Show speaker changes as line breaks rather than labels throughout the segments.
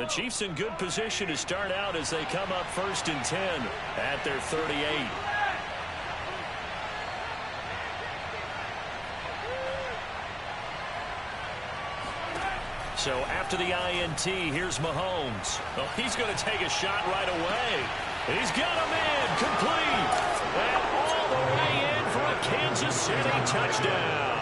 The Chiefs in good position to start out as they come up 1st and 10 at their 38. So after the INT, here's Mahomes. Oh, he's going to take a shot right away. He's got him in, complete. And all the way in for a Kansas City touchdown.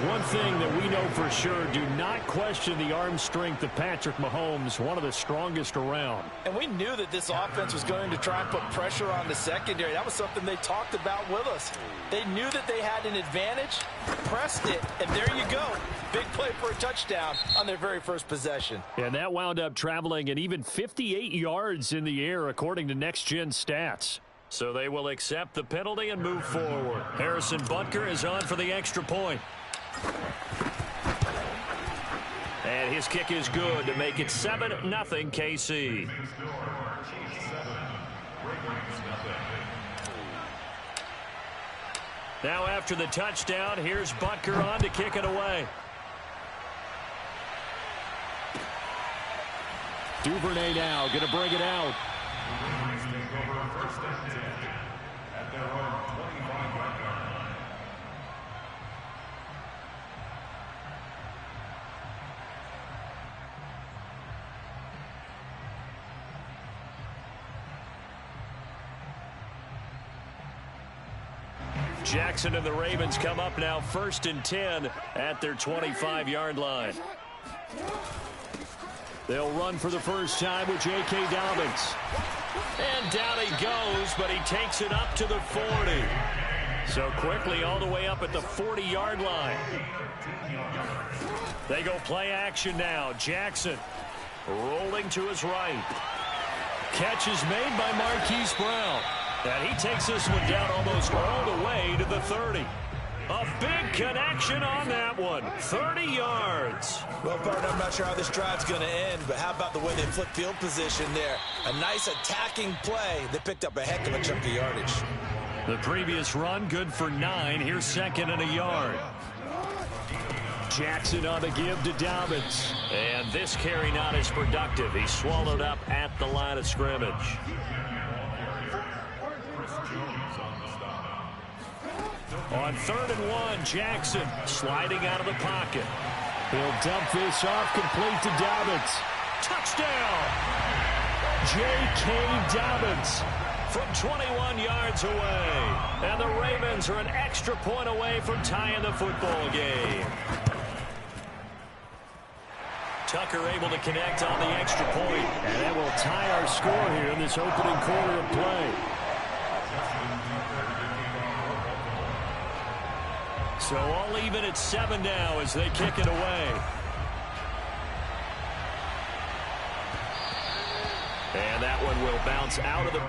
One thing that we know for sure, do not question the arm strength of Patrick Mahomes, one of the strongest around.
And we knew that this offense was going to try and put pressure on the secondary. That was something they talked about with us. They knew that they had an advantage, pressed it, and there you go. Big play for a touchdown on their very first possession.
And that wound up traveling an even 58 yards in the air, according to Next Gen Stats. So they will accept the penalty and move forward. Harrison Butker is on for the extra point. And his kick is good to make it 7-0 KC. Now after the touchdown, here's Butker on to kick it away. Duvernay now going to bring it out. Jackson and the Ravens come up now 1st and 10 at their 25-yard line. They'll run for the first time with J.K. Dobbins. And down he goes, but he takes it up to the 40. So quickly all the way up at the 40-yard line. They go play action now. Jackson rolling to his right. Catch is made by Marquise Brown. And he takes this one down almost all the way to the 30. A big connection on that one. 30 yards.
Well, partner, I'm not sure how this drive's going to end, but how about the way they flip field position there? A nice attacking play that picked up a heck of a chunk of yardage.
The previous run, good for 9. Here's 2nd and a yard. Jackson on the give to Dobbins. And this carry not as productive. He's swallowed up at the line of scrimmage. On 3rd and 1, Jackson sliding out of the pocket. He'll dump this off, complete to Dobbins. Touchdown! J.K. Dobbins from 21 yards away. And the Ravens are an extra point away from tying the football game. Tucker able to connect on the extra point. And that will tie our score here in this opening quarter of play. So all even at 7 now as they kick it away. And that one will bounce out of the...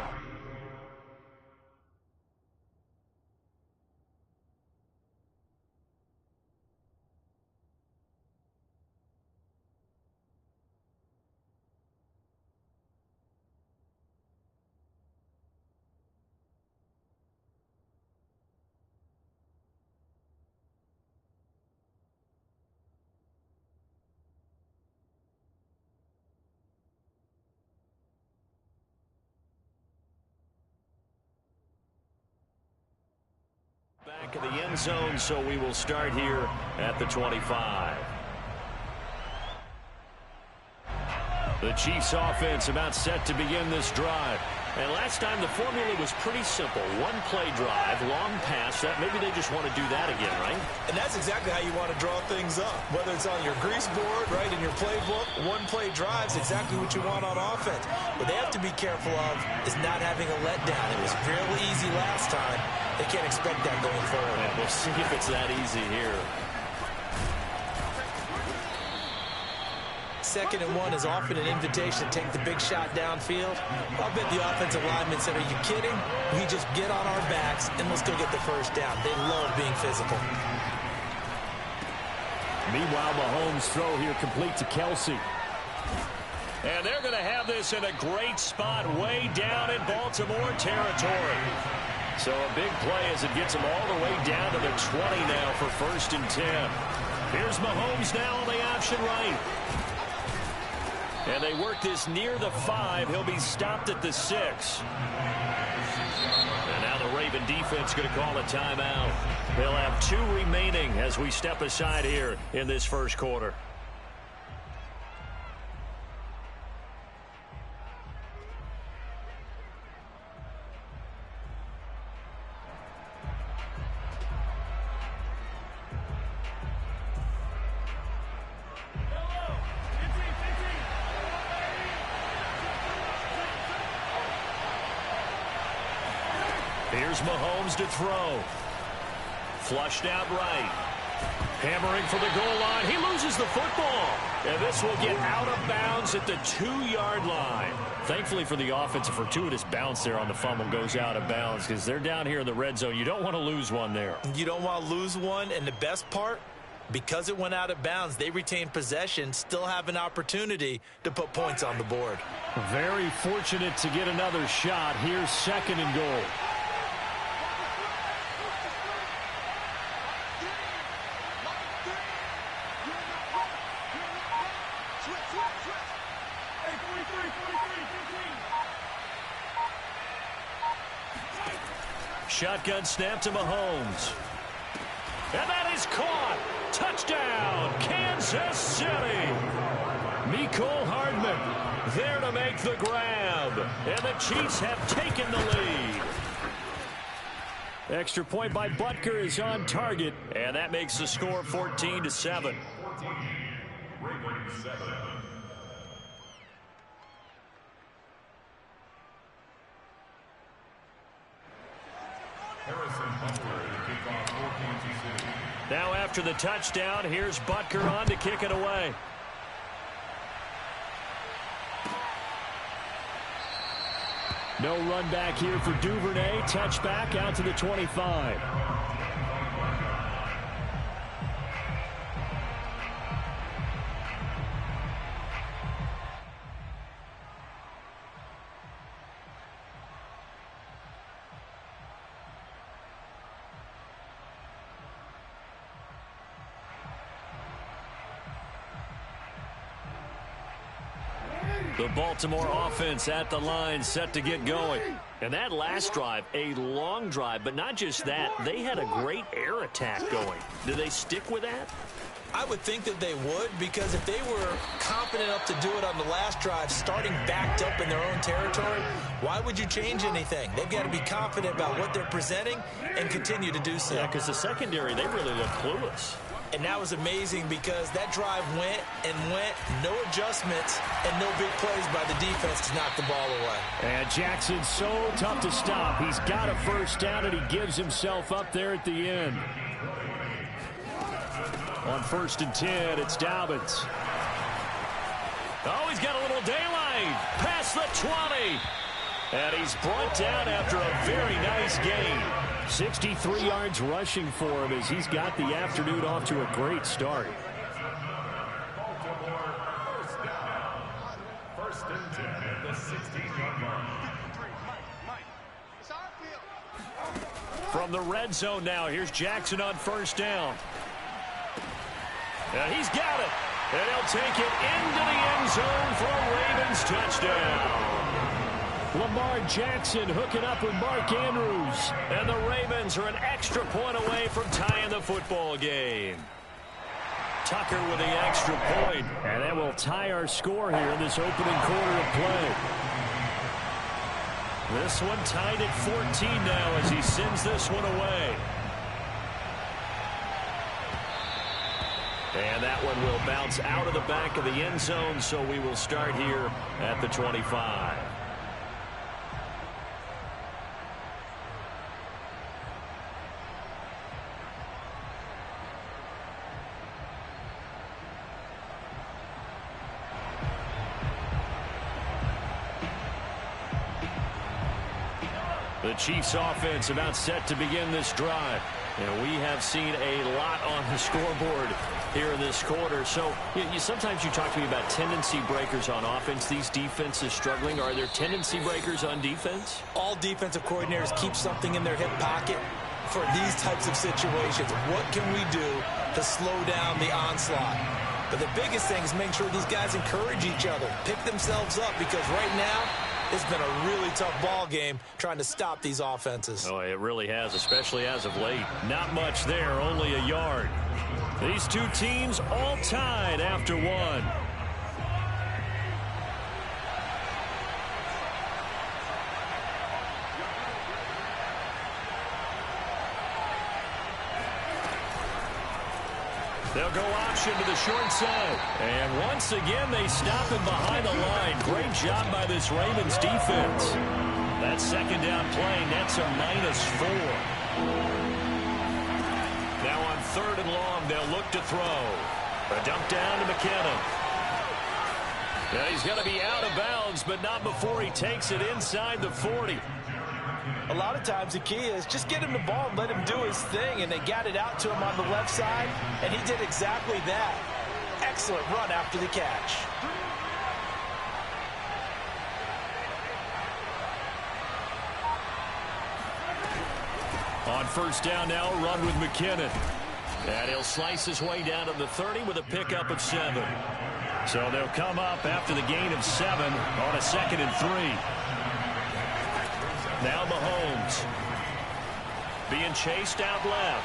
Back of the end zone, so we will start here at the 25. The Chiefs offense about set to begin this drive. And last time the formula was pretty simple. One play drive, long pass. That maybe they just want to do that again, right?
And that's exactly how you want to draw things up. Whether it's on your grease board, right, in your playbook, one play drive is exactly what you want on offense. What they have to be careful of is not having a letdown. It was real easy last time. They can't expect that going forward.
Yeah, we'll see if it's that easy here.
2nd and 1 is often an invitation to take the big shot downfield. I'll bet the offensive linemen said, are you kidding? We just get on our backs and let's go get the first down. They love being physical.
Meanwhile, Mahomes' throw here complete to Kelsey. And they're going to have this in a great spot way down in Baltimore territory. So a big play as it gets them all the way down to the 20 now for 1st and 10. Here's Mahomes now on the option right. And they work this near the 5. He'll be stopped at the 6. And now the Raven defense going to call a timeout. They'll have 2 remaining as we step aside here in this first quarter. Here's Mahomes to throw. Flushed out right. Hammering for the goal line. He loses the football. And this will get out of bounds at the 2-yard line. Thankfully for the offense, a fortuitous bounce there on the fumble goes out of bounds because they're down here in the red zone. You don't want to lose one there.
You don't want to lose one. And the best part, because it went out of bounds, they retain possession, still have an opportunity to put points on the board.
Very fortunate to get another shot. Here's 2nd and goal. Shotgun snap to Mahomes. And that is caught. Touchdown, Kansas City. Mecole Hardman there to make the grab. And the Chiefs have taken the lead. Extra point by Butker is on target. And that makes the score 14-7. Now after the touchdown, here's Butker on to kick it away. No run back here for Duvernay. Touchback out to the 25. The Baltimore offense at the line, set to get going. And that last drive, a long drive, but not just that. They had a great air attack going. Do they stick with that?
I would think that they would, because if they were confident enough to do it on the last drive, starting backed up in their own territory, why would you change anything? They've got to be confident about what they're presenting and continue to do so.
Yeah, because the secondary, they really look clueless.
And that was amazing because that drive went and went, no adjustments, and no big plays by the defense to knock the ball away.
And Jackson's so tough to stop. He's got a first down, and he gives himself up there at the end. On 1st and 10, it's Dobbins. Oh, he's got a little daylight. Past the 20. And he's brought down after a very nice gain. 63 yards rushing for him as he's got the afternoon off to a great start. First and 10 at the 16-yard line. From the red zone now, here's Jackson on 1st down. And he's got it. And he'll take it into the end zone for a Ravens touchdown. Lamar Jackson hooking up with Mark Andrews. And the Ravens are an extra point away from tying the football game. Tucker with the extra point. And that will tie our score here in this opening quarter of play. This one tied at 14 now as he sends this one away. And that one will bounce out of the back of the end zone, so we will start here at the 25. The Chiefs offense about set to begin this drive. And we have seen a lot on the scoreboard here in this quarter. So sometimes you talk to me about tendency breakers on offense. These defenses struggling. Are there tendency breakers on defense?
All defensive coordinators keep something in their hip pocket for these types of situations. What can we do to slow down the onslaught? But the biggest thing is making sure these guys encourage each other, pick themselves up, because right now it's been a really tough ball game trying to stop these offenses.
Oh, it really has, especially as of late. Not much there, only a yard. These two teams all tied after one. They'll go option to the short side. And once again, they stop him behind the line. Great job by this Ravens defense. That second down play nets a -4. Now on 3rd and long, they'll look to throw. A dump down to McKinnon. Now he's going to be out of bounds, but not before he takes it inside the 40.
A lot of times the key is just get him the ball and let him do his thing, and they got it out to him on the left side, and he did exactly that. Excellent run after the catch.
On 1st down now, run with McKinnon. And he'll slice his way down to the 30 with a pickup of 7. So they'll come up after the gain of 7 on a 2nd and 3. Now Mahomes being chased out left.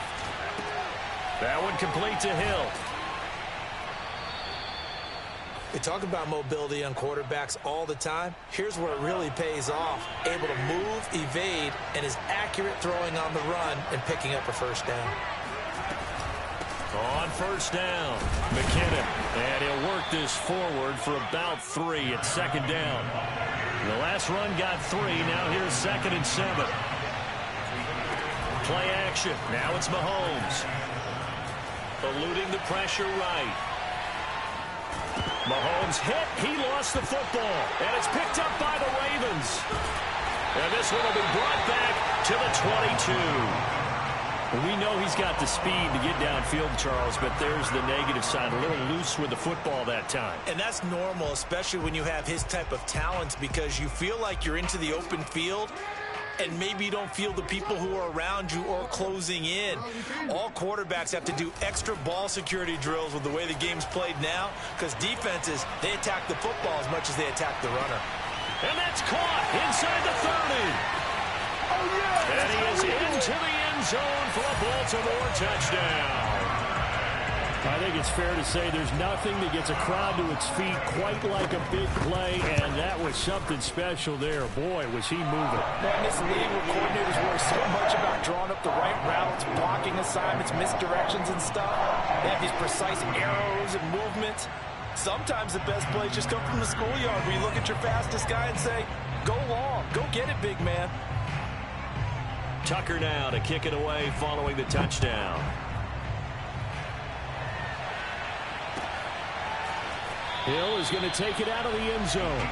That one complete to Hill.
We talk about mobility on quarterbacks all the time. Here's where it really pays off. Able to move, evade, and is accurate throwing on the run and picking up a 1st down.
On 1st down, McKinnon. And he'll work this forward for about 3 at 2nd down. The last run got 3. Now here's 2nd and 7. Play action. Now it's Mahomes. Eluding the pressure right. Mahomes hit. He lost the football. And it's picked up by the Ravens. And this one will be brought back to the 22. We know he's got the speed to get downfield, Charles, but there's the negative side. A little loose with the football that time.
And that's normal, especially when you have his type of talents, because you feel like you're into the open field and maybe you don't feel the people who are around you or closing in. All quarterbacks have to do extra ball security drills with the way the game's played now, because defenses, they attack the football as much as they attack the runner.
And that's caught inside the 30. Oh, yeah. And he is into the end zone for a Baltimore touchdown. I think it's fair to say there's nothing that gets a crowd to its feet quite like a big play, and that was something special there. Boy, was he moving.
In this league where coordinators worry so much about drawing up the right routes, blocking assignments, misdirections and stuff, they have these precise arrows and movements. Sometimes the best plays just come from the schoolyard where you look at your fastest guy and say, go long, go get it, big man.
Tucker now to kick it away following the touchdown. Hill is going to take it out of the end zone.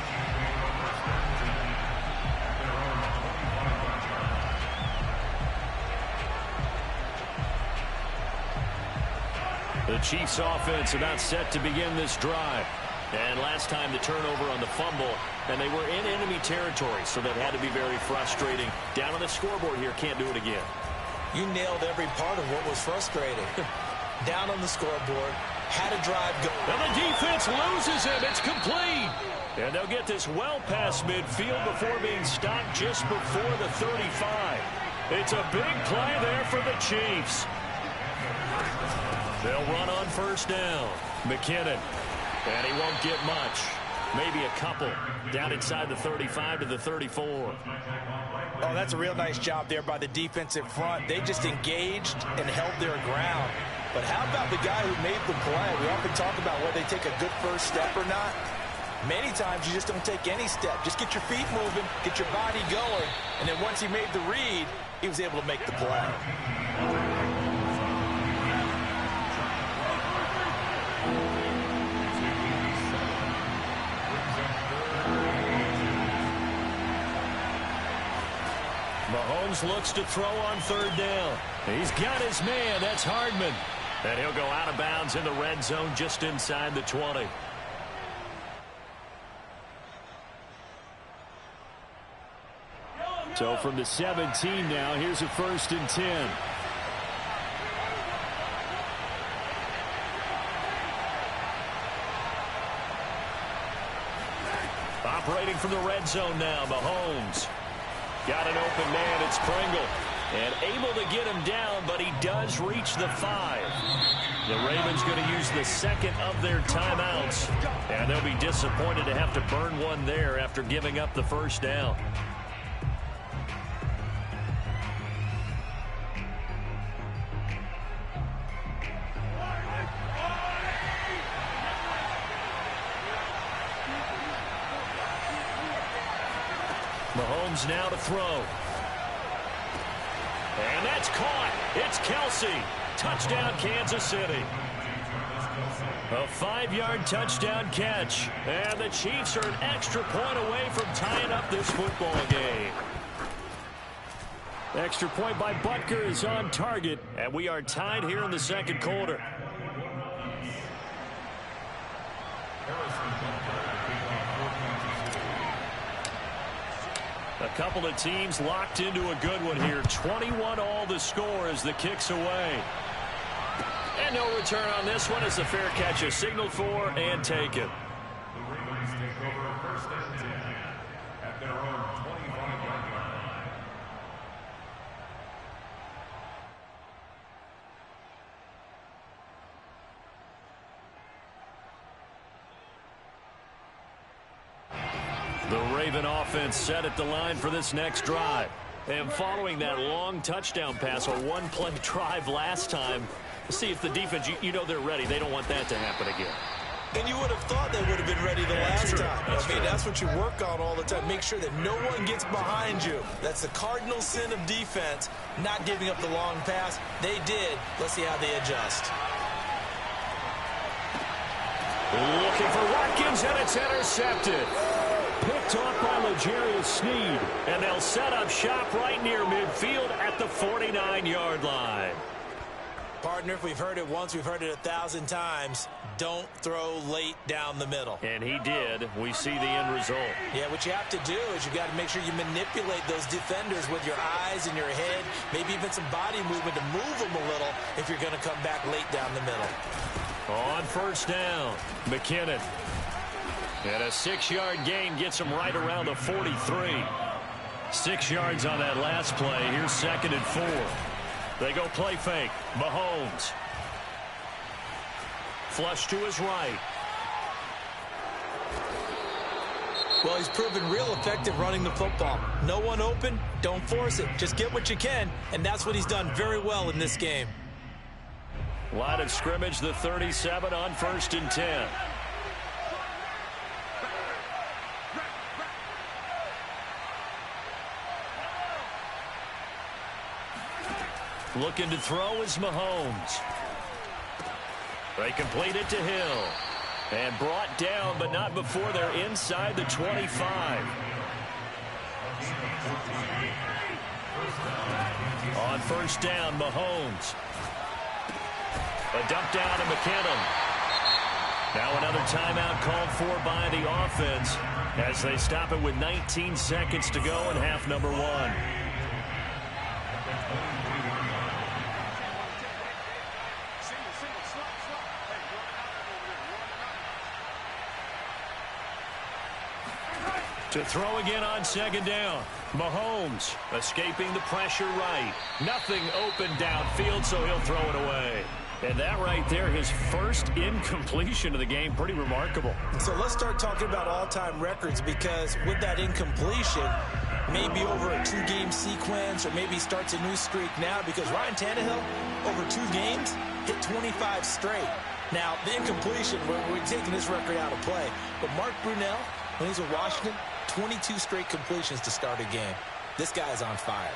The Chiefs offense about set to begin this drive. And last time the turnover on the fumble, and they were in enemy territory, so that had to be very frustrating. Down on the scoreboard here, can't do it again.
You nailed every part of what was frustrating. Down on the scoreboard, had a drive going.
And the defense loses him. It's complete. And they'll get this well past midfield before being stopped just before the 35. It's a big play there for the Chiefs. They'll run on 1st down. McKinnon. And he won't get much. Maybe a couple. Down inside the 35 to the 34.
Oh, that's a real nice job there by the defensive front. They just engaged and held their ground. But how about the guy who made the play? We often talk about whether they take a good first step or not. Many times you just don't take any step. Just get your feet moving, get your body going, and then once he made the read, he was able to make the play.
Mahomes looks to throw on 3rd down. He's got his man. That's Hardman. And he'll go out of bounds in the red zone just inside the 20. So from the 17 now, here's a 1st and 10. operating from the red zone now. Mahomes got an open man. It's Pringle. And able to get him down, but he does reach the 5. The Ravens going to use the second of their timeouts. And they'll be disappointed to have to burn one there after giving up the first down. Mahomes now to throw. And that's caught. It's Kelce. Touchdown, Kansas City. A 5-yard touchdown catch. And the Chiefs are an extra point away from tying up this football game. Extra point by Butker is on target. And we are tied here in the second quarter. A couple of teams locked into a good one here. 21 all the score as the kick's away. And no return on this one as the fair catch is signaled for and taken.
The Ravens take over first and 10 at their own 25-yard line.
The Raven offense set at the line for this next drive. And following that long touchdown pass, a one-play drive last time, see if the defense, you know they're ready. They don't want that to happen again.
And you would have thought they would have been ready the last time. That's what you work on all the time. Make sure that no one gets behind you. That's the cardinal sin of defense, not giving up the long pass. They did. Let's see how they adjust.
Looking for Watkins, and it's intercepted. Picked off by L'Jarius Sneed. And they'll set up shop right near midfield at the 49-yard line.
Partner, if we've heard it once, we've heard it 1,000 times. Don't throw late down the middle.
And he did. We see the end result.
Yeah, what you have to do is you've got to make sure you manipulate those defenders with your eyes and your head, maybe even some body movement to move them a little if you're going to come back late down the middle.
On first down, McKinnon. And a 6-yard gain gets him right around the 43. 6 yards on that last play. Here's 2nd and 4. They go play fake. Mahomes. Flush to his right.
Well, he's proven real effective running the football. No one open, don't force it. Just get what you can, and that's what he's done very well in this game.
Line of scrimmage, the 37 on 1st and 10. Looking to throw is Mahomes. They complete it to Hill. And brought down, but not before they're inside the 25. On first down, Mahomes. A dump down to McKinnon. Now another timeout called for by the offense as they stop it with 19 seconds to go in half number 1. To throw again on 2nd down. Mahomes escaping the pressure right. Nothing open downfield, so he'll throw it away. And that right there, his first incompletion of the game, pretty remarkable.
So let's start talking about all-time records, because with that incompletion, maybe over a 2-game sequence, or maybe starts a new streak now, because Ryan Tannehill, over 2 games, hit 25 straight. Now, the incompletion, we're taking this record out of play. But Mark Brunell, when he's with Washington, 22 straight completions to start a game. This guy's on fire.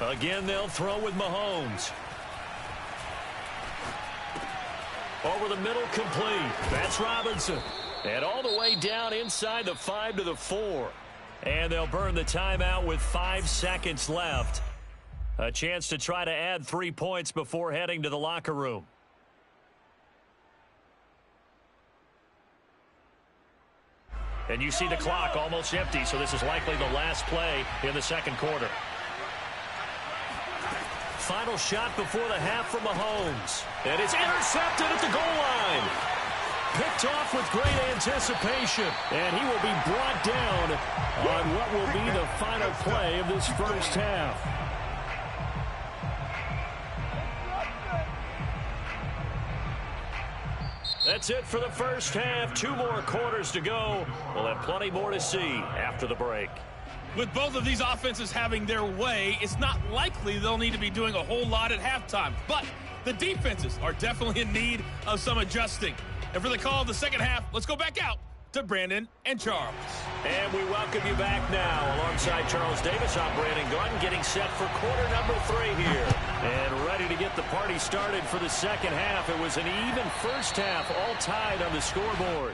Again, they'll throw with Mahomes. Over the middle, complete. That's Robinson. And all the way down inside the 5 to the 4. And they'll burn the timeout with 5 seconds left. A chance to try to add 3 points before heading to the locker room. And you see the clock almost empty, so this is likely the last play in the second quarter. final shot before the half from Mahomes. And it's intercepted at the goal line. Picked off with great anticipation. And he will be brought down on what will be the final play of this first half. That's it for the first half. 2 more quarters to go. We'll have plenty more to see after the break.
With both of these offenses having their way, it's not likely they'll need to be doing a whole lot at halftime. But the defenses are definitely in need of some adjusting. And for the call of the second half, let's go back out to Brandon and Charles.
And we welcome you back now. Alongside Charles Davis, I'm Brandon Gaudin, getting set for quarter number 3 here. And ready to get the party started for the second half. It was an even first half, all tied on the scoreboard.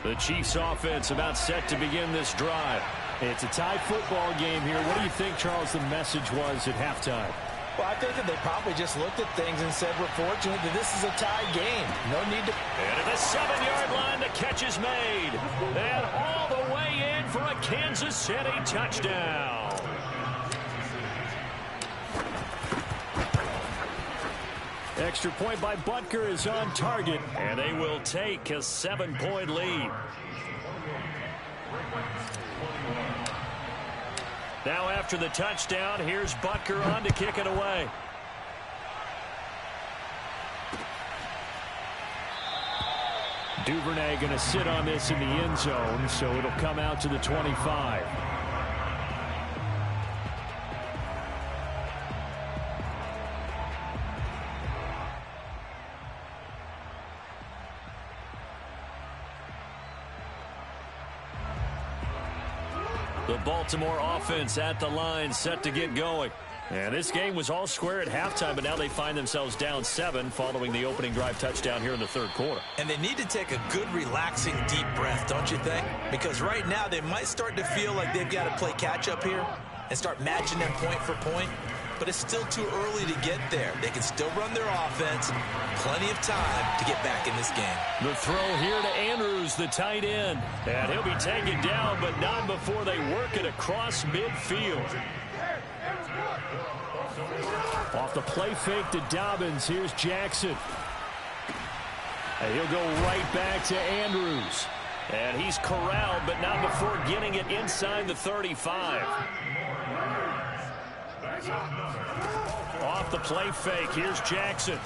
The Chiefs offense about set to begin this drive. It's a tie football game here. What do you think, Charles, the message was at halftime?
Well, I think that they probably just looked at things and said, we're fortunate that this is a tie game. No need to...
And at the 7-yard line, the catch is made. And all the way in for a Kansas City touchdown. Extra point by Butker is on target, and they will take a 7-point lead. Now after the touchdown, here's Butker on to kick it away. Duvernay going to sit on this in the end zone, so it'll come out to the 25. The Baltimore offense at the line, set to get going. And this game was all square at halftime, but now they find themselves down 7 following the opening drive touchdown here in the third quarter.
And they need to take a good, relaxing, deep breath, don't you think? Because right now they might start to feel like they've got to play catch-up here and start matching them point for point. But it's still too early to get there. They can still run their offense. Plenty of time to get back in this game.
The throw here to Andrews, the tight end. And he'll be taken down, but not before they work it across midfield. Off the play fake to Dobbins, here's Jackson. And he'll go right back to Andrews. And he's corralled, but not before getting it inside the 35. Off the play fake, here's Jackson.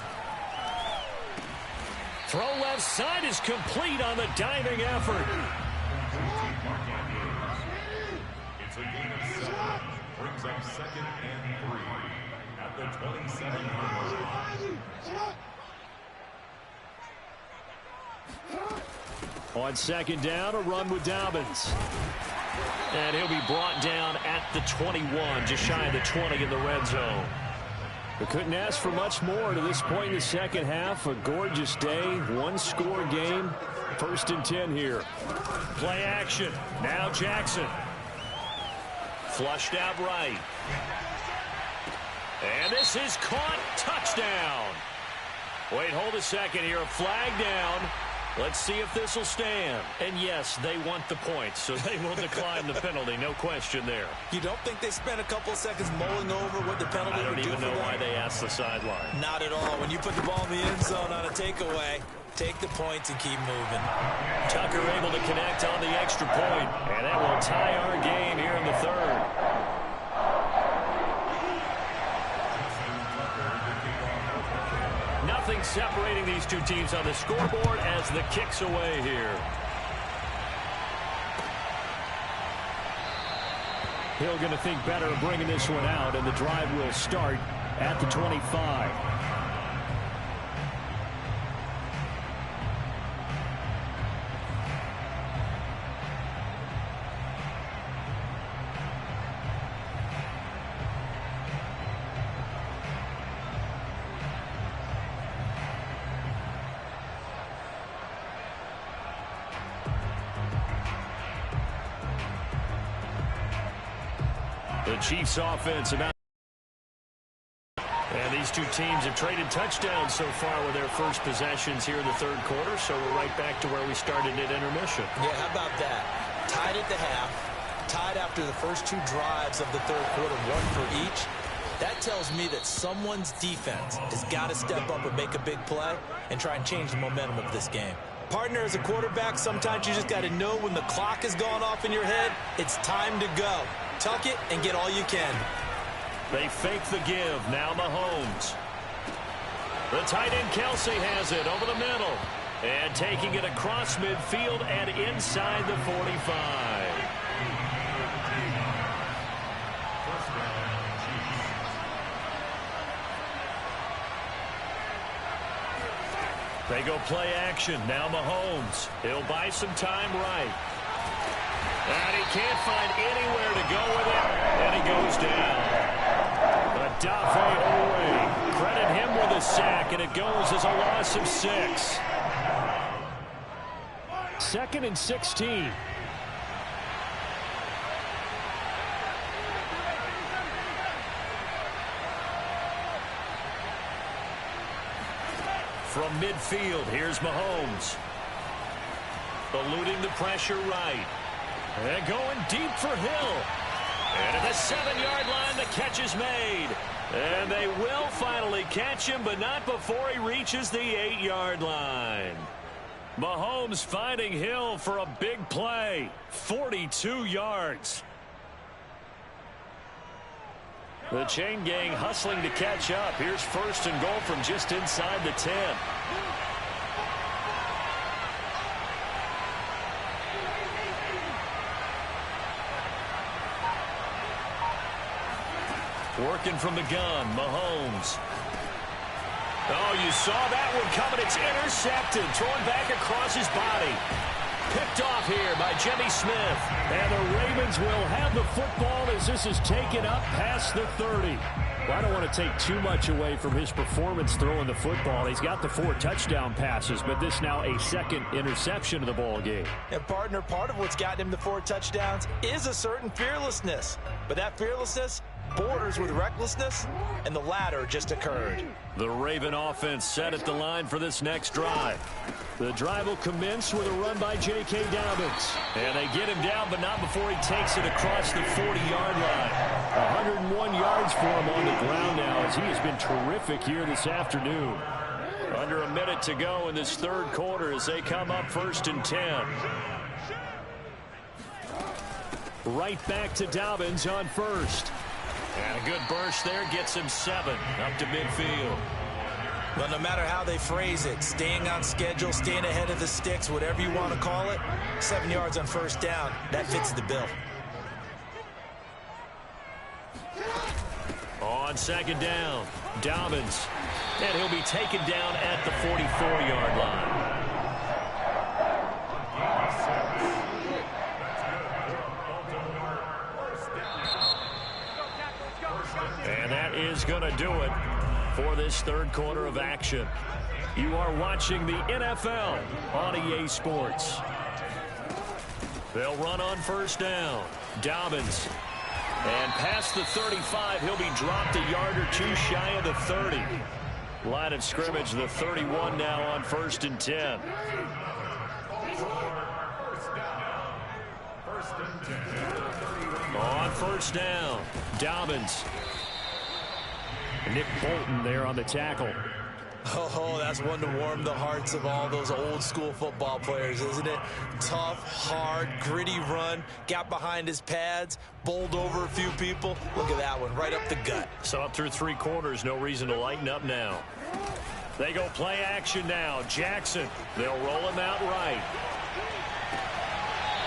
Throw left side is complete on the diving effort.
It's a gain of 7. Brings up 2nd and 3 at the 27-yard line.
On second down, a run with Dobbins. And he'll be brought down at the 21, just shy of the 20 in the red zone. We couldn't ask for much more to this point in the second half. A gorgeous day, 1-score game. 1st and 10 here. Play action. Now Jackson. Flushed out right. And this is caught. Touchdown. Wait, hold a second here. A flag down. Let's see if this will stand. And yes, they want the points, so they will decline the penalty. No question there.
You don't think they spent a couple of seconds mulling over what the penalty would do for them?
I don't even know why they asked the sideline.
Not at all. When you put the ball in the end zone on a takeaway, take the points and keep moving.
Tucker able to connect on the extra point, and that will tie our game here in the third. Nothing separating these two teams on the scoreboard as the kick's away here. Hill going to think better of bringing this one out, and the drive will start at the 25. The Chiefs offense about, and These two teams have traded touchdowns so far with their first possessions here in the third quarter, so we're right back to where we started at intermission.
Yeah, how about that? Tied at the half, tied after the first two drives of the third quarter, one for each. That tells me that someone's defense has got to step up and make a big play and try and change the momentum of this game. Partner, as a quarterback, sometimes you just got to know when the clock has gone off in your head, it's time to go. Tuck it and get all you can.
They fake the give. Now Mahomes. The tight end Kelsey has it over the middle. And taking it across midfield and inside the 45. They go play action. Now Mahomes. He'll buy some time right. And he can't find anywhere to go with it. And he goes down. Odafe Oweh. Credit him with a sack, and it goes as a loss of 6. 2nd and 16. From midfield, here's Mahomes. Eluding the pressure right. And going deep for Hill. And at the 7-yard line, the catch is made. And they will finally catch him, but not before he reaches the 8-yard line. Mahomes finding Hill for a big play. 42 yards. The chain gang hustling to catch up. Here's 1st and goal from just inside the 10. Working from the gun, Mahomes. Oh, you saw that one coming. It's intercepted. Thrown back across his body. Picked off here by Jimmy Smith. And the Ravens will have the football as this is taken up past the 30. Well, I don't want to take too much away from his performance throwing the football. He's got the 4 touchdown passes, but this now a 2nd interception of the ball game.
And partner, part of what's gotten him the 4 touchdowns is a certain fearlessness. But that fearlessness borders with recklessness, and the latter just occurred.
The Raven offense set at the line for this next drive. The drive will commence with a run by J.K. Dobbins. And they get him down, but not before he takes it across the 40-yard line. 101 yards for him on the ground now, as he has been terrific here this afternoon. Under a minute to go in this third quarter as they come up 1st and 10. Right back to Dobbins on 1st. And a good burst there gets him 7 up to midfield.
Well, no matter how they phrase it, staying on schedule, staying ahead of the sticks, whatever you want to call it, 7 yards on 1st down, that fits the bill.
On 2nd down, Dobbins. And he'll be taken down at the 44-yard line. And that is going to do it for this third quarter of action. You are watching the NFL on EA Sports. They'll run on 1st down. Dobbins. And past the 35, he'll be dropped a yard or 2 shy of the 30. Line of scrimmage, the 31 now on 1st and 10. On 1st down, Dobbins. Nick Bolton there on the tackle.
Oh, that's one to warm the hearts of all those old school football players, isn't it? Tough, hard, gritty run, got behind his pads, bowled over a few people. Look at that one, right up the gut.
So up through 3 quarters, no reason to lighten up now. They go play action now. Jackson, they'll roll him out right.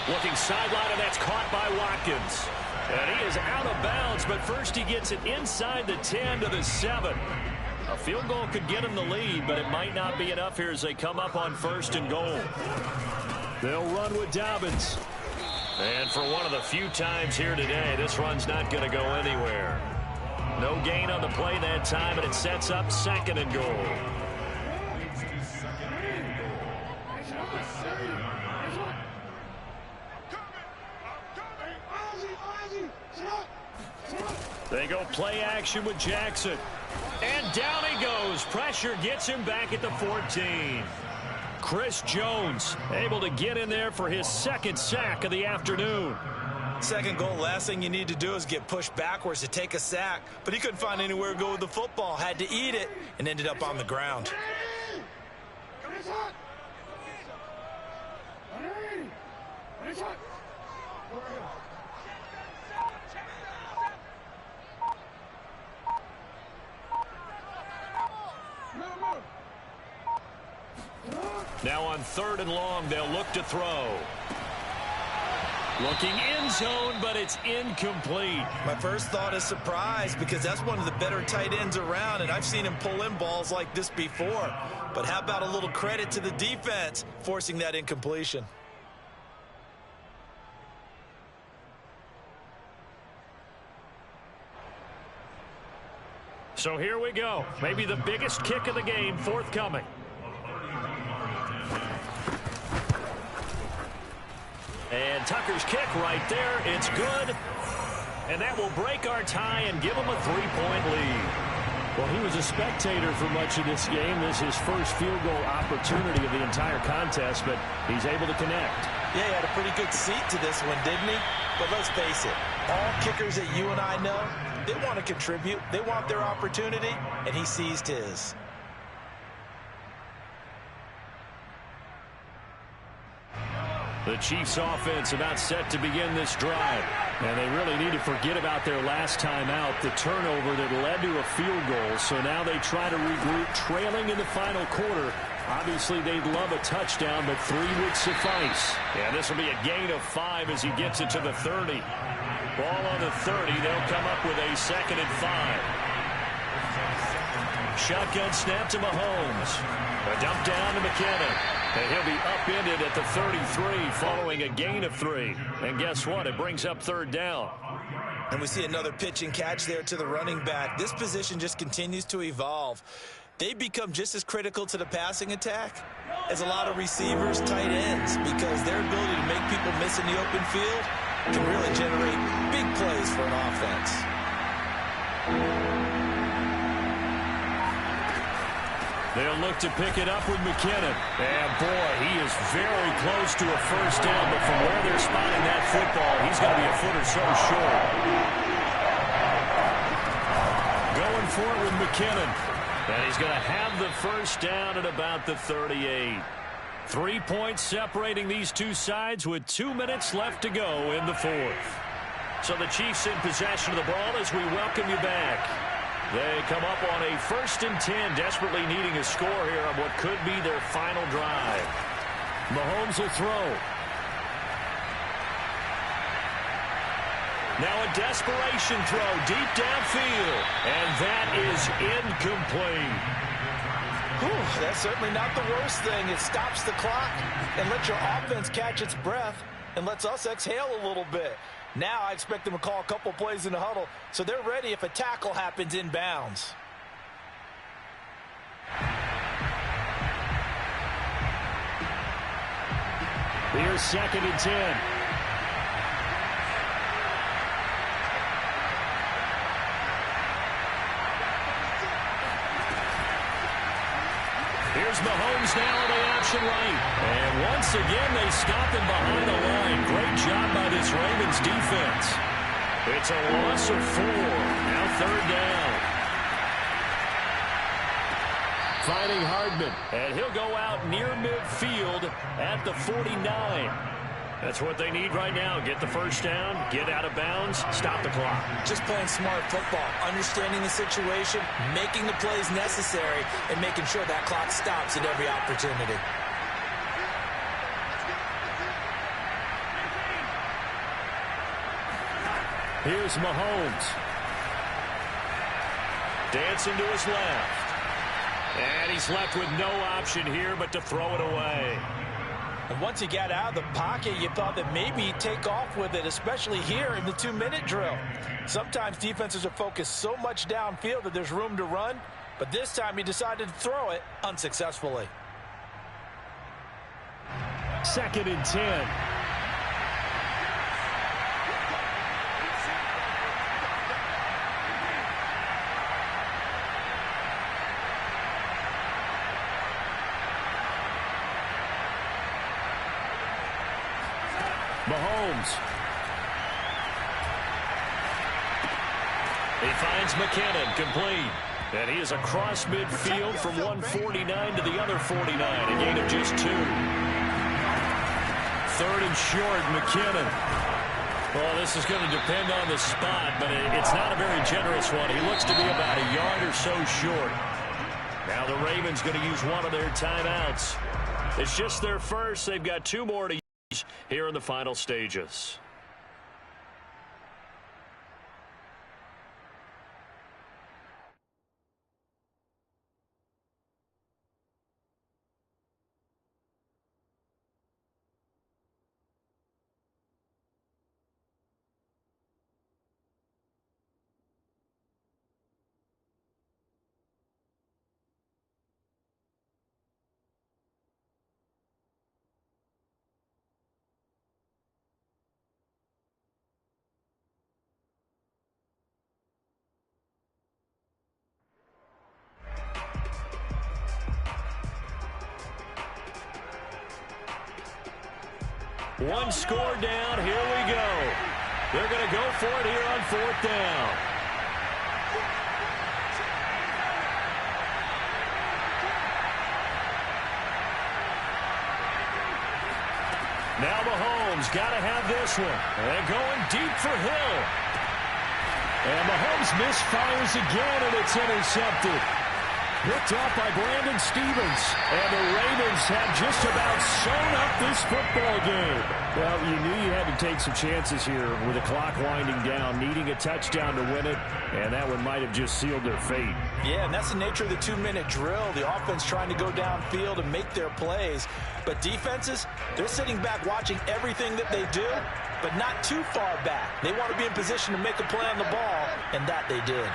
Looking sideline, and that's caught by Watkins. And he is out of bounds, but first he gets it inside the 10 to the 7. A field goal could get him the lead, but it might not be enough here as they come up on 1st and goal. They'll run with Dobbins. And for one of the few times here today, this run's not going to go anywhere. No gain on the play that time, and it sets up 2nd and goal. They go play action with Jackson. And down he goes. Pressure gets him back at the 14. Chris Jones able to get in there for his second sack of the afternoon.
Second goal, last thing you need to do is get pushed backwards to take a sack. But he couldn't find anywhere to go with the football. Had to eat it and ended up on the ground.
Now on 3rd and long, they'll look to throw. Looking end zone, but it's incomplete.
My first thought is surprise because that's one of the better tight ends around, and I've seen him pull in balls like this before. But how about a little credit to the defense forcing that incompletion?
So here we go. Maybe the biggest kick of the game forthcoming. And Tucker's kick right there. It's good. And that will break our tie and give them a 3-point lead.
Well, he was a spectator for much of this game. This is his first field goal opportunity of the entire contest, but he's able to connect.
Yeah, he had a pretty good seat to this one, didn't he? But let's face it, all kickers that you and I know, they want to contribute. They want their opportunity, and he seized his.
The Chiefs offense about set to begin this drive.
And they really need to forget about their last time out, the turnover that led to a field goal. So now they try to regroup, trailing in the final quarter. Obviously, they'd love a touchdown, but 3 would suffice.
Yeah, this will be a gain of 5 as he gets it to the 30. Ball on the 30. They'll come up with a 2nd and 5. Shotgun snap to Mahomes. A dump down to McKinnon. And he'll be upended at the 33 following a gain of 3. And guess what? It brings up 3rd down.
And we see another pitch and catch there to the running back. This position just continues to evolve. They become just as critical to the passing attack as a lot of receivers, tight ends, because their ability to make people miss in the open field can really generate big plays for an offense.
They'll look to pick it up with McKinnon. And, boy, he is very close to a first down, but from where they're spotting that football, he's going to be a foot or so short. Going for it with McKinnon. And he's going to have the first down at about the 38. 3 points separating these two sides with 2 minutes left to go in the 4th. So the Chiefs in possession of the ball as we welcome you back. They come up on a 1st and 10, desperately needing a score here on what could be their final drive. Mahomes will throw. Now a desperation throw deep downfield. And that is incomplete.
Whew, that's certainly not the worst thing. It stops the clock and lets your offense catch its breath and lets us exhale a little bit. Now I expect them to call a couple plays in the huddle so they're ready if a tackle happens inbounds.
Here's 2nd and 10.
Here's Mahomes now in the option right. And once again, they stop him behind the line. Great job by this Ravens defense. It's a loss of 4. Now 3rd down. Finding Hardman. And he'll go out near midfield at the 49. That's what they need right now. Get the first down, get out of bounds, stop the clock.
Just playing smart football, understanding the situation, making the plays necessary, and making sure that clock stops at every opportunity.
Here's Mahomes. Dancing to his left. And he's left with no option here but to throw it away.
And once he got out of the pocket, you thought that maybe he'd take off with it, especially here in the 2-minute drill. Sometimes defenses are focused so much downfield that there's room to run, but this time he decided to throw it unsuccessfully.
2nd and 10. Mahomes.
He finds McKinnon, complete. And he is across midfield from 149 to the other 49, a gain of just 2. 3rd and short, McKinnon. Well, this is going to depend on the spot, but it's not a very generous one. He looks to be about a yard or so short. Now the Ravens going to use one of their timeouts. It's just their first. They've got 2 more to use here in the final stages. One score down. Here we go. They're going to go for it here on 4th down. Now Mahomes got to have this one. And going deep for Hill. And Mahomes misfires again, and it's intercepted. Picked off by Brandon Stephens. And the Ravens have just about sewn up this football game.
Well, you knew you had to take some chances here with the clock winding down, needing a touchdown to win it, and that one might have just sealed their fate.
Yeah, and that's the nature of the 2-minute drill. The offense trying to go downfield and make their plays. But defenses, they're sitting back watching everything that they do, but not too far back. They want to be in position to make a play on the ball, and that they did.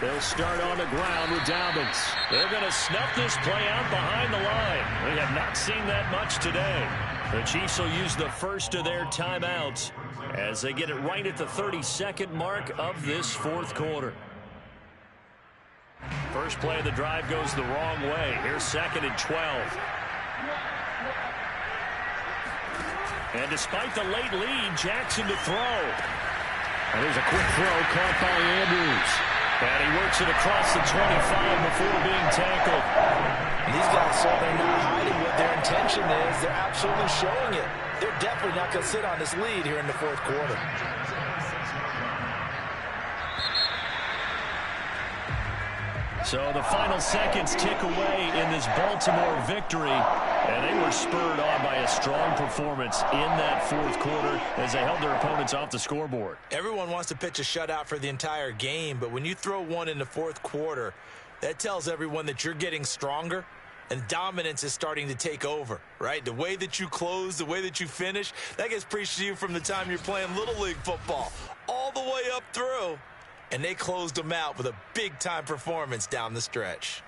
They'll start on the ground with Dobbins.
They're going to snuff this play out behind the line. We have not seen that much today. The Chiefs will use the first of their timeouts as they get it right at the 32nd mark of this 4th quarter. First play of the drive goes the wrong way. Here's 2nd and 12. And despite the late lead, Jackson to throw.
And there's a quick throw caught by Andrews.
And he works it across the 25 before being tackled.
These guys, so they're not hiding what their intention is. They're absolutely showing it. They're definitely not going to sit on this lead here in the 4th quarter.
So the final seconds tick away in this Baltimore victory, and they were spurred on by a strong performance in that 4th quarter as they held their opponents off the scoreboard.
Everyone wants to pitch a shutout for the entire game, but when you throw one in the 4th quarter, that tells everyone that you're getting stronger and dominance is starting to take over, right? The way that you close, the way that you finish, that gets preached to you from the time you're playing Little League football all the way up through. And they closed them out with a big-time performance down the stretch.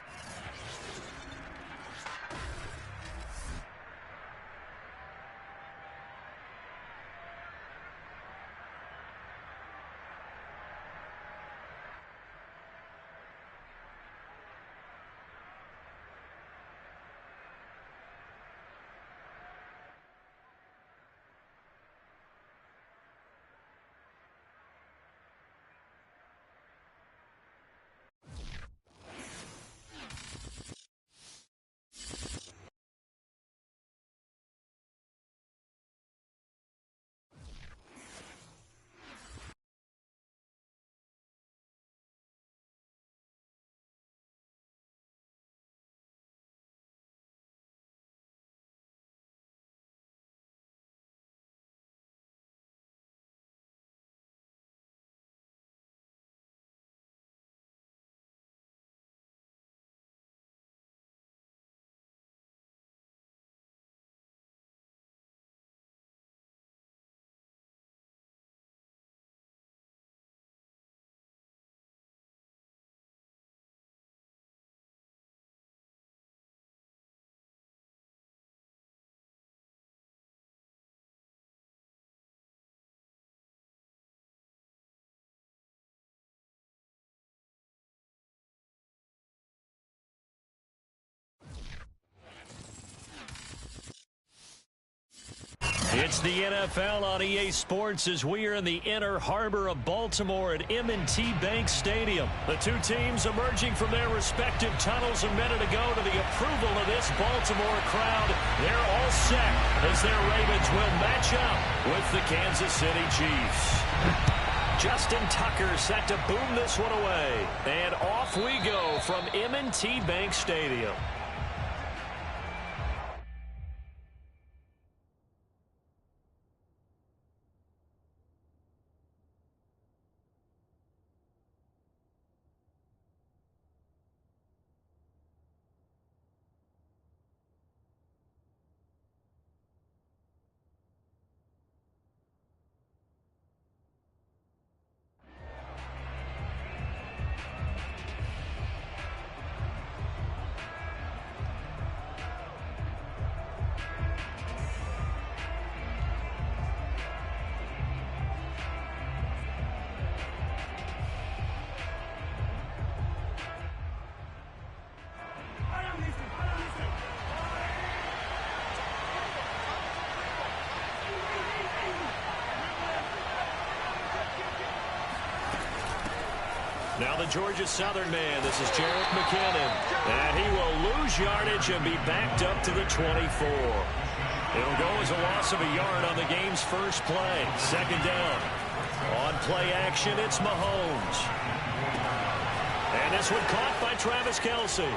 It's the NFL on EA Sports as we are in the inner harbor of Baltimore at M&T Bank Stadium. The two teams emerging from their respective tunnels a minute ago to the approval of this Baltimore crowd. They're all set as their Ravens will match up with the Kansas City Chiefs. Justin Tucker set to boom this one away. And off we go from M&T Bank Stadium. Now the Georgia Southern man, this is Jerick McKinnon. And he will lose yardage and be backed up to the 24. It'll go as a loss of a yard on the game's first play. Second down. On play action, it's Mahomes. And this one caught by Travis Kelce.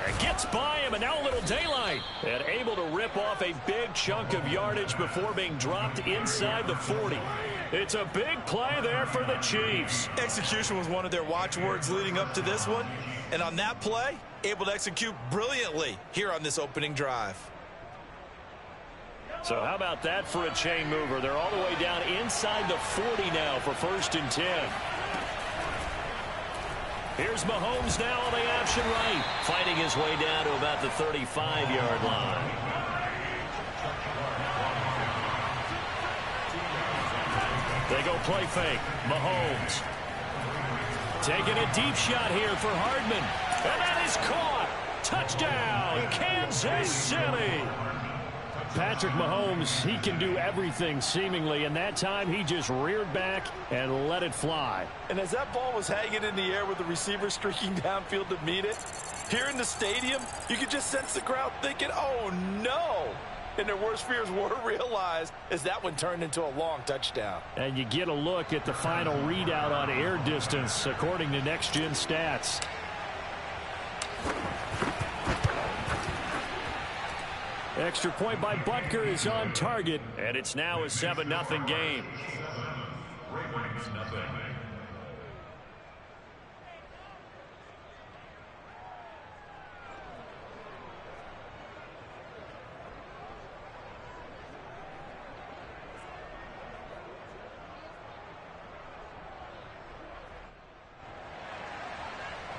And gets by him, and now a little daylight. And able to rip off a big chunk of yardage before being dropped inside the 40. It's a big play there for the Chiefs.
Execution was one of their watchwords leading up to this one. And on that play, able to execute brilliantly here on this opening drive.
So how about that for a chain mover? They're all the way down inside the 40 now for 1st and 10. Here's Mahomes now on the option right. Fighting his way down to about the 35-yard line. They go play fake. Mahomes. Taking a deep shot here for Hardman. And that is caught. Touchdown, Kansas City. Patrick Mahomes, he can do everything seemingly, and that time he just reared back and let it fly.
And as that ball was hanging in the air with the receiver streaking downfield to meet it, here in the stadium, you could just sense the crowd thinking, oh no! And their worst fears were realized as that one turned into a long touchdown.
And you get a look at the final readout on air distance according to Next Gen Stats. Extra point by Butker is on target, and it's now a 7-0 game.
Ravens nothing.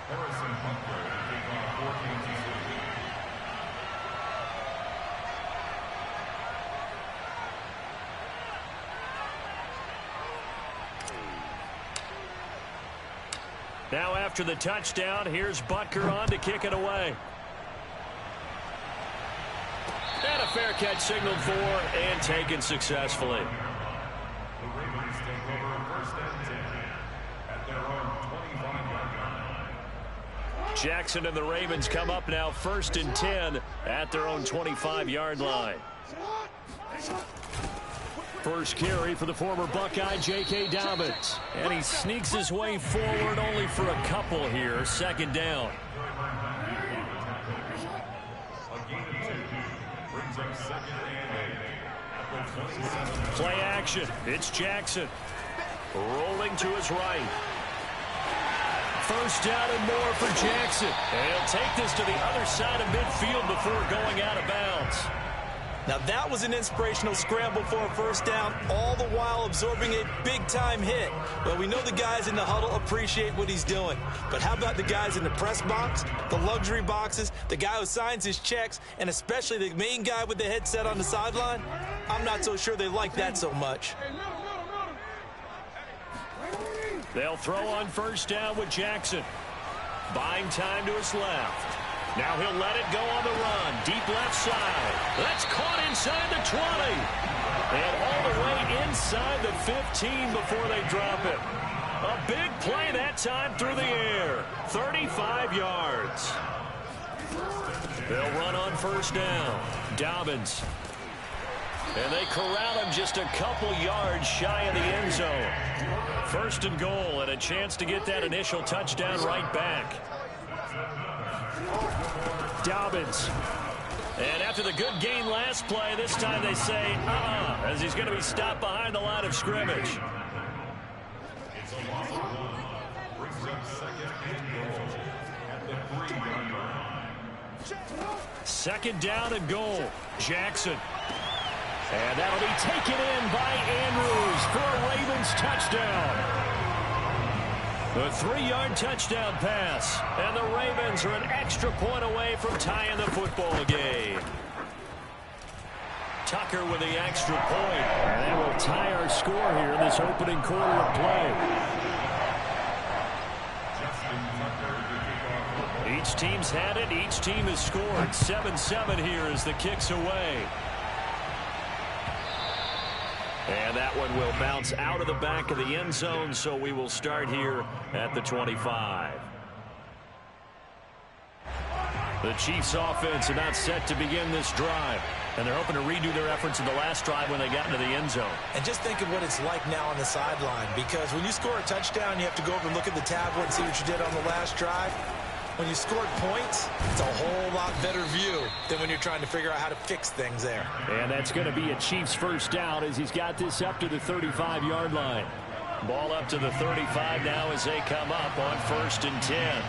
Harrison Butker to take on 4 Kansas City.
Now after the touchdown, here's Butker on to kick it away. And a fair catch signaled for and taken successfully.
The Ravens take over 1st and 10 at their own 25-yard line.
Jackson and the Ravens come up now 1st and 10 at their own 25-yard line. First carry for the former Buckeye, J.K. Dobbins. And he sneaks his way forward only for a couple here. 2nd down.
A gain of 2 brings up 2nd and 8 at the 27.
Play action. It's Jackson. Rolling to his right. First down and more for Jackson. And he'll take this to the other side of midfield before going out of bounds.
Now that was an inspirational scramble for a first down, all the while absorbing a big-time hit. Well, we know the guys in the huddle appreciate what he's doing. But how about the guys in the press box, the luxury boxes, the guy who signs his checks, and especially the main guy with the headset on the sideline? I'm not so sure they like that so much.
They'll throw on first down with Jackson. Buying time to his left. Now he'll let it go on the run. Deep left side. That's caught inside the 20. And all the way inside the 15 before they drop it. A big play that time through the air. 35 yards. They'll run on first down. Dobbins. And they corral him just a couple yards shy of the end zone. First and goal, and a chance to get that initial touchdown right back. Dobbins. And after the good gain last play, this time they say, as he's going to be stopped behind the line of scrimmage.
It's a loss of 1. Brings up second and goal at the 3-yard line.
Second down and goal. Jackson. And that'll be taken in by Andrews for a Ravens touchdown. A 3-yard touchdown pass. And the Ravens are an extra point away from tying the football game. Tucker with the extra point. And that will tie our score here in this opening quarter of play. Each team's had it. Each team has scored. 7-7 here as the kick's away. And that one will bounce out of the back of the end zone, so we will start here at the 25. The Chiefs offense about set to begin this drive. And they're hoping to redo their efforts in the last drive when they got into the end zone.
And just think of what it's like now on the sideline, because when you score a touchdown, you have to go over and look at the tablet and see what you did on the last drive. When you scored points, it's a whole lot better view than when you're trying to figure out how to fix things there.
And that's going to be a Chiefs first down as he's got this up to the 35-yard line. Ball up to the 35 now as they come up on 1st and 10.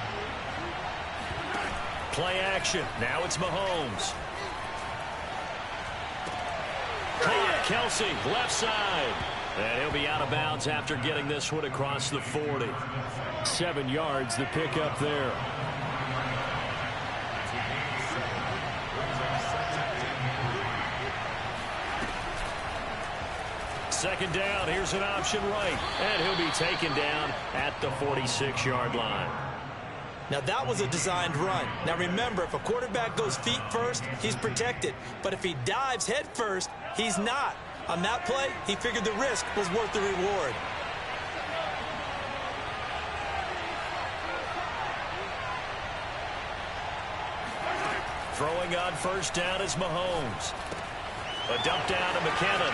Play action. Now it's Mahomes. Kelsey, left side. And he'll be out of bounds after getting this one across the 40. 7 yards, the pickup there. Second down, here's an option right. And he'll be taken down at the 46-yard line.
Now, that was a designed run. Now, remember, if a quarterback goes feet first, he's protected. But if he dives head first, he's not. On that play, he figured the risk was worth the reward.
Throwing on first down is Mahomes. A dump down to McKinnon.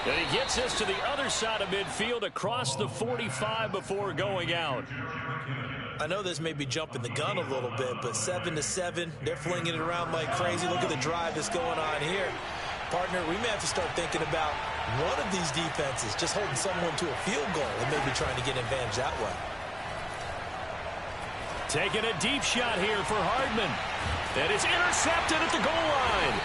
And he gets us to the other side of midfield across the 45 before going out.
I know this may be jumping the gun a little bit, but 7-7, they're flinging it around like crazy. Look at the drive that's going on here. Partner, we may have to start thinking about one of these defenses just holding someone to a field goal and maybe trying to get an advantage that way.
Taking a deep shot here for Hardman. That is intercepted at the goal line.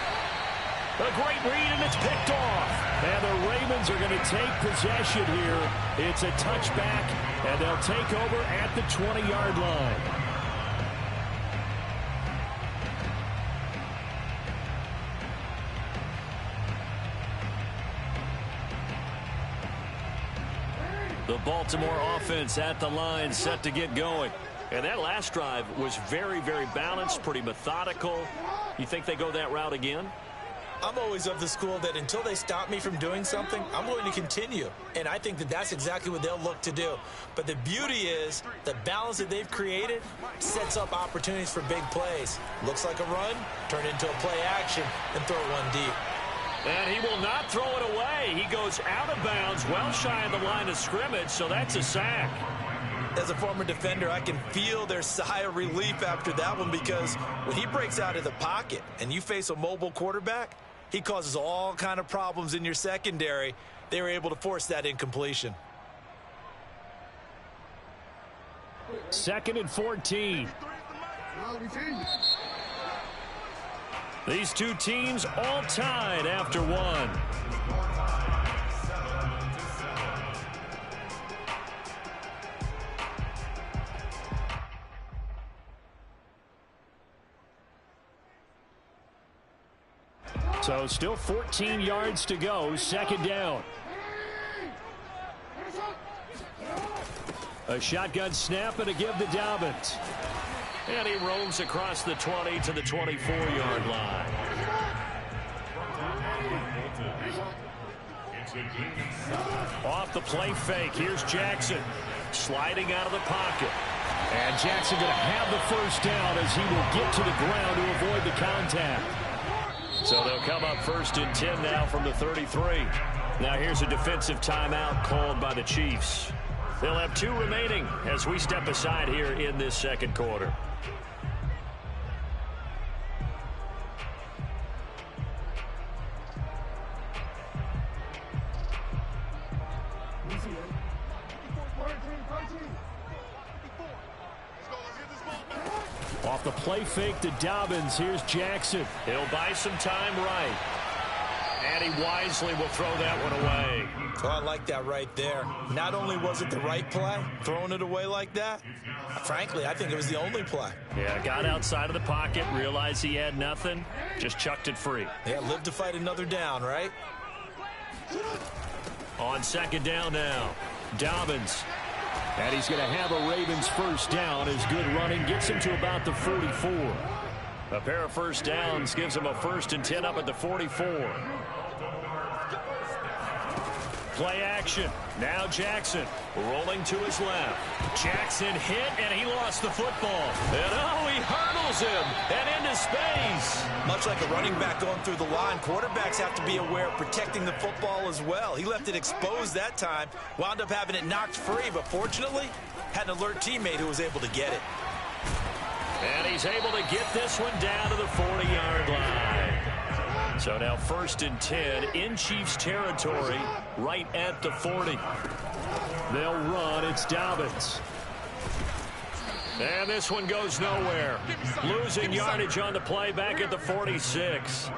A great read, and it's picked off. And the Ravens are going to take possession here. It's a touchback, and they'll take over at the 20-yard line. The Baltimore offense at the line, set to get going. And that last drive was very, very balanced, pretty methodical. You think they go that route again?
I'm always of the school that until they stop me from doing something, I'm going to continue. And I think that that's exactly what they'll look to do. But the beauty is the balance that they've created sets up opportunities for big plays. Looks like a run, turn it into a play action, and throw one deep.
And he will not throw it away. He goes out of bounds, well shy of the line of scrimmage, so that's a sack.
As a former defender, I can feel their sigh of relief after that one, because when he breaks out of the pocket and you face a mobile quarterback, he causes all kind of problems in your secondary. They were able to force that incompletion.
2nd and 14. These two teams all tied after one. So still 14 yards to go, 2nd down. A shotgun snap and a give to Dobbins. And he roams across the 20 to the 24-yard line.
Off the play fake, here's Jackson. Sliding out of the pocket.
And Jackson going to have the first down as he will get to the ground to avoid the contact.
So they'll come up 1st and 10 now from the 33. Now here's a defensive timeout called by the Chiefs. They'll have 2 remaining as we step aside here in this second quarter.
Off the play fake to Dobbins. Here's Jackson.
He'll buy some time right. And he wisely will throw that one away.
Oh, I like that right there. Not only was it the right play, throwing it away like that, frankly, I think it was the only play.
Yeah, got outside of the pocket, realized he had nothing, just chucked it free.
Yeah, live to fight another down, right?
On 2nd down now, Dobbins.
And he's going to have a Ravens first down. His good running gets him to about the 44.
A pair of first downs gives him a 1st and 10 up at the 44. Play action. Now Jackson rolling to his left. Jackson hit, and he lost the football. And he hurdles him and into space.
Much like a running back going through the line, quarterbacks have to be aware of protecting the football as well. He left it exposed that time, wound up having it knocked free, but fortunately, had an alert teammate who was able to get it.
And he's able to get this one down to the 40-yard line. So now 1st and 10 in Chiefs territory right at the 40.
They'll run. It's Dobbins.
And this one goes nowhere. Losing yardage on the play back at the 46.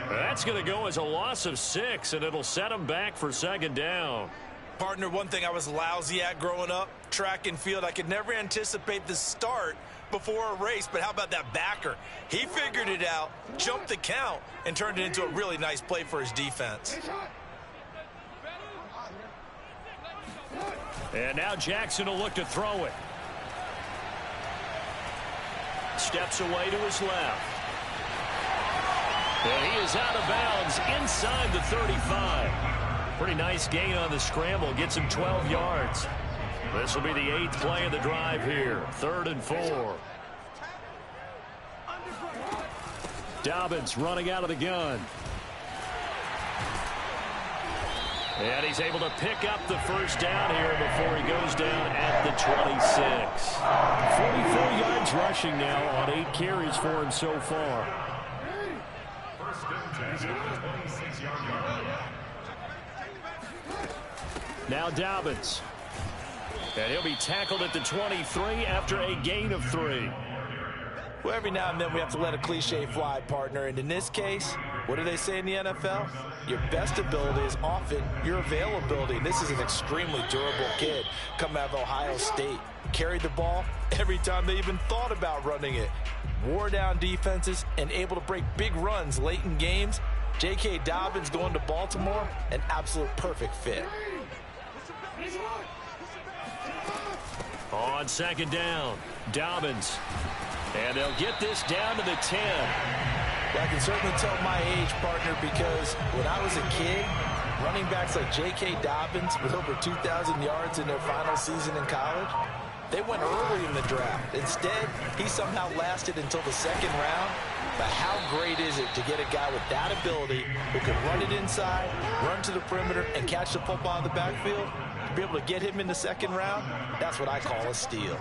That's going to go as a loss of 6, and it'll set him back for 2nd down.
Partner, one thing I was lousy at growing up, track and field, I could never anticipate the start before a race, but how about that backer? He figured it out, jumped the count, and turned it into a really nice play for his defense.
And now Jackson will look to throw it. Steps away to his left. And he is out of bounds inside the 35. Pretty nice gain on the scramble. Gets him 12 yards. This will be the 8th play of the drive here. 3rd and 4.
Dobbins running out of the gun.
And he's able to pick up the first down here before he goes down at the 26.
44 yards rushing now on 8 carries for him so far. Now Dobbins.
And he'll be tackled at the 23 after a gain of 3.
Well, every now and then we have to let a cliche fly, partner. And in this case, what do they say in the NFL? Your best ability is often your availability. And this is an extremely durable kid coming out of Ohio State. Carried the ball every time they even thought about running it. Wore down defenses and able to break big runs late in games. J.K. Dobbins going to Baltimore, an absolute perfect fit.
On 2nd down, Dobbins. And they'll get this down to the 10.
Well, I can certainly tell my age, partner, because when I was a kid, running backs like J.K. Dobbins with over 2,000 yards in their final season in college, they went early in the draft. Instead, he somehow lasted until the 2nd round. But how great is it to get a guy with that ability who can run it inside, run to the perimeter, and catch the football in the backfield? To be able to get him in the 2nd round, that's what I call a steal.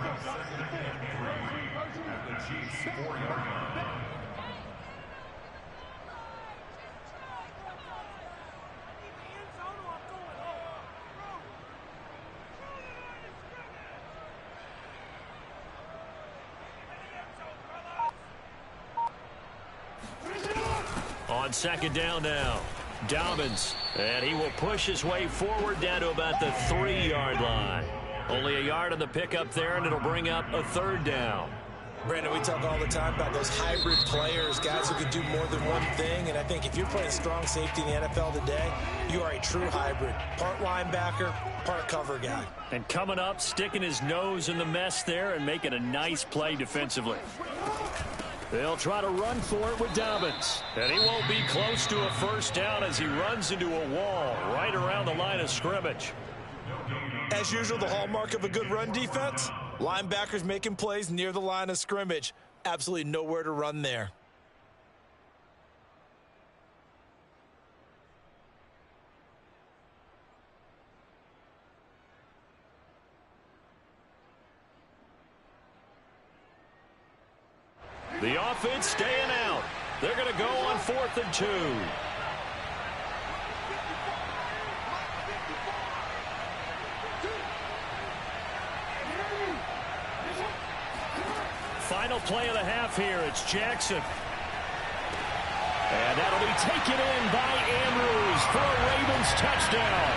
On 2nd down now, Dobbins, and he will push his way forward down to about the 3-yard line. Only a yard on the pickup there, and it'll bring up a 3rd down.
Brandon, we talk all the time about those hybrid players, guys who can do more than one thing, and I think if you're playing strong safety in the NFL today, you are a true hybrid. Part linebacker, part cover guy.
And coming up, sticking his nose in the mess there and making a nice play defensively.
They'll try to run for it with Dobbins.
And he won't be close to a first down as he runs into a wall right around the line of scrimmage.
As usual, the hallmark of a good run defense, linebackers making plays near the line of scrimmage. Absolutely nowhere to run there.
The offense staying out. They're going to go on 4th and 2. Final play of the half here. It's Jackson. And that'll be taken in by Andrews for a Ravens touchdown.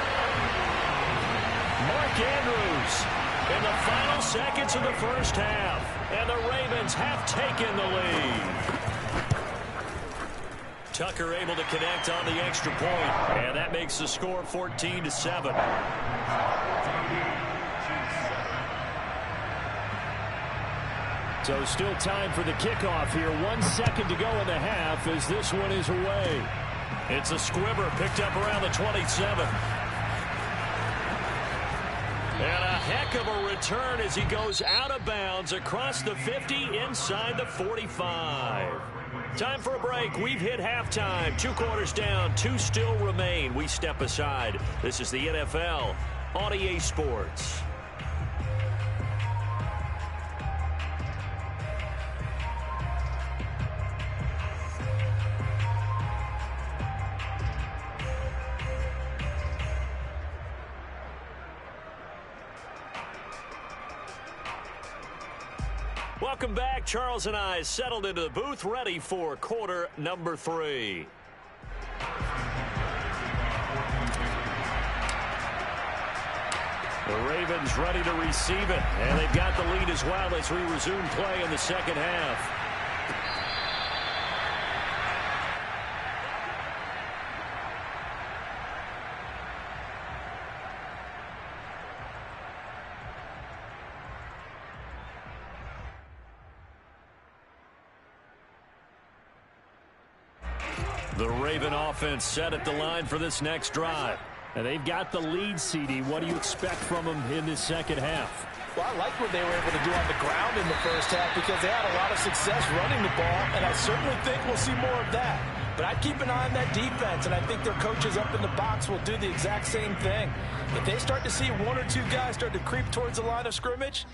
Mark Andrews in the final seconds of the first half. And the Ravens have taken the lead. Tucker able to connect on the extra point. And that makes the score 14-7.
So still time for the kickoff here. 1 second to go in the half as this one is away.
It's a squibber picked up around the 27. And a heck of a return as he goes out of bounds across the 50 inside the 45. Time for a break. We've hit halftime. 2 quarters down. 2 still remain. We step aside. This is the NFL on EA Sports. Welcome back. Charles and I settled into the booth, ready for quarter number 3. The Ravens ready to receive it, and they've got the lead as well as we resume play in the second half. The Raven offense set at the line for this next drive.
And they've got the lead, CD. What do you expect from them in this second half?
Well, I like what they were able to do on the ground in the first half because they had a lot of success running the ball, and I certainly think we'll see more of that. But I'd keep an eye on that defense, and I think their coaches up in the box will do the exact same thing. If they start to see 1 or 2 guys start to creep towards the line of scrimmage,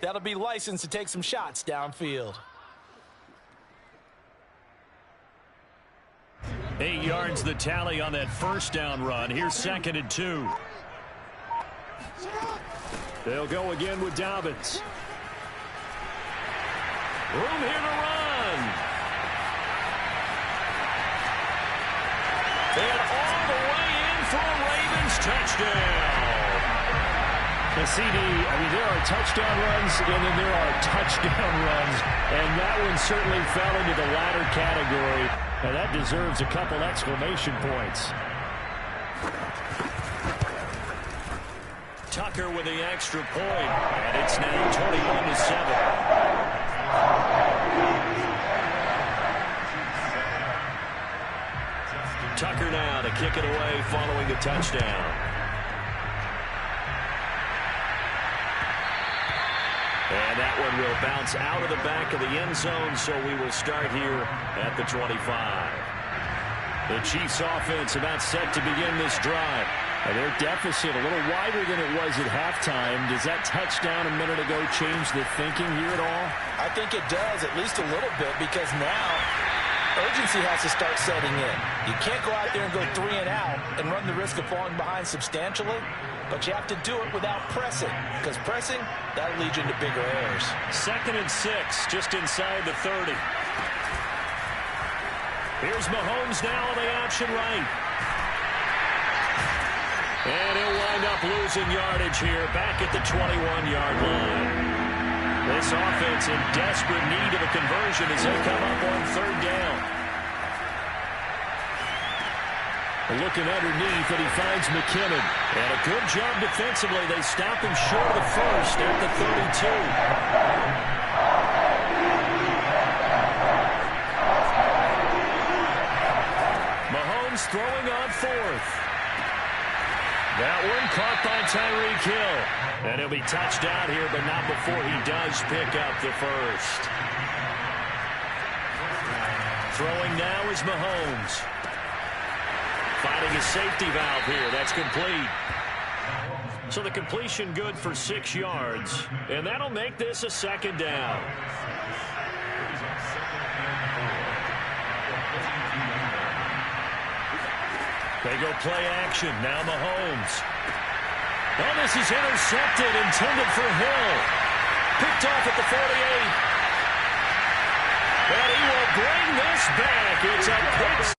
that'll be licensed to take some shots downfield.
8 yards the tally on that first down run. Here's 2nd and 2.
They'll go again with Dobbins.
Room here to run. And all the way in for a Ravens touchdown.
The CD, there are touchdown runs, and then there are touchdown runs. And that one certainly fell into the latter category. And that deserves a couple exclamation points.
Tucker with the extra point, and it's now 21-7. Tucker now to kick it away following the touchdown. And that one will bounce out of the back of the end zone, so we will start here at the 25. The Chiefs offense about set to begin this drive.
And their deficit a little wider than it was at halftime. Does that touchdown a minute ago change the thinking here at all?
I think it does, at least a little bit, because now urgency has to start setting in. You can't go out there and go 3 and out and run the risk of falling behind substantially. But you have to do it without pressing, because pressing, that'll lead you into bigger errors.
2nd and 6, just inside the 30. Here's Mahomes now on the option right. And he'll wind up losing yardage here back at the 21-yard line. This offense in desperate need of a conversion as they come up on 3rd down.
Looking underneath, and he finds McKinnon.
And a good job defensively. They stop him short of the first at the 32.
throwing on fourth. That one caught by Tyreek Hill. And he'll be touched out here, but not before he does pick up the first. Throwing now is Mahomes. Finding his safety valve here. That's complete. So the completion good for 6 yards. And that'll make this a second down. They go play action. Now Mahomes. Oh, this is intercepted, intended for Hill. Picked off at the 48. And he will bring this back. It's a pick